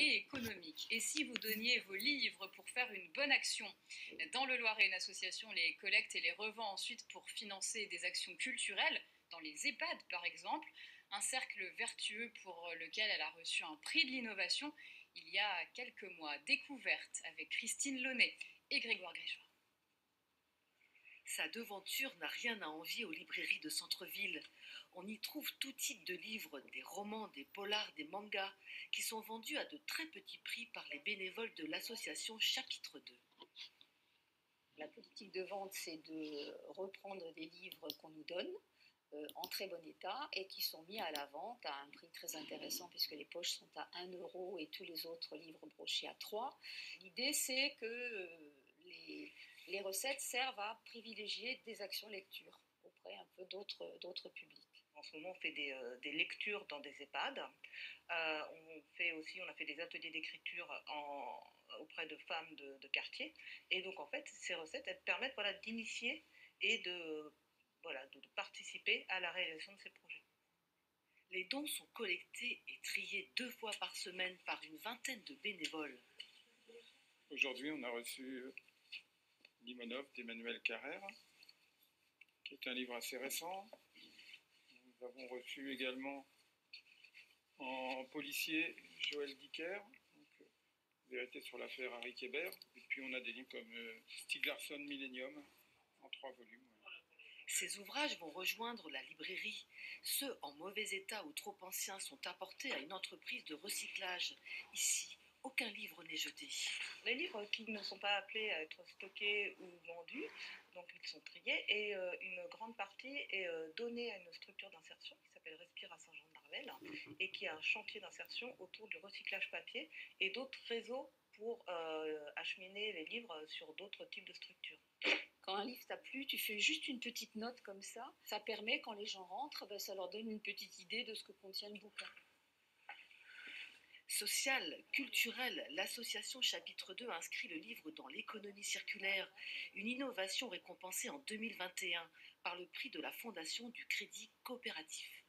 et économique. Et si vous donniez vos livres pour faire une bonne action? Dans le Loiret, une association les collecte et les revend ensuite pour financer des actions culturelles, dans les EHPAD par exemple, un cercle vertueux pour lequel elle a reçu un prix de l'innovation il y a quelques mois. Découverte avec Christine Launay et Grégoire Gréchois. Sa devanture n'a rien à envier aux librairies de centre-ville. On y trouve tout type de livres, des romans, des polars, des mangas, qui sont vendus à de très petits prix par les bénévoles de l'association Chapitre 2. La politique de vente, c'est de reprendre des livres qu'on nous donne, en très bon état, et qui sont mis à la vente à un prix très intéressant, puisque les poches sont à 1 euro et tous les autres livres brochés à 3. L'idée, c'est que les recettes servent à privilégier des actions lecture auprès un peu d'autres publics. En ce moment, on fait des lectures dans des EHPAD. On a fait des ateliers d'écriture auprès de femmes de quartier. Et donc, en fait, ces recettes, elles permettent d'initier et de participer à la réalisation de ces projets. Les dons sont collectés et triés 2 fois par semaine par une vingtaine de bénévoles. Aujourd'hui, on a reçu Limonov d'Emmanuel Carrère, qui est un livre assez récent. Nous avons reçu également en policier Joël Dicker, donc, Vérité sur l'affaire Harry Kéber. Et puis on a des livres comme Stieg Larsson Millennium, en 3 volumes. Ces ouvrages vont rejoindre la librairie. Ceux en mauvais état ou trop anciens sont apportés à une entreprise de recyclage. Ici, aucun livre n'est jeté. Les livres qui ne sont pas appelés à être stockés ou vendus, donc ils sont triés, et une grande partie est donnée à une structure d'insertion qui s'appelle Respire à Saint-Jean-de-Marvel et qui a un chantier d'insertion autour du recyclage papier et d'autres réseaux pour acheminer les livres sur d'autres types de structures. Quand un livre t'a plu, tu fais juste une petite note comme ça. Ça permet, quand les gens rentrent, ça leur donne une petite idée de ce que contient le bouquin. Sociale, culturelle, l'association Chapitre 2 inscrit le livre dans l'économie circulaire, une innovation récompensée en 2021 par le prix de la Fondation du Crédit Coopératif.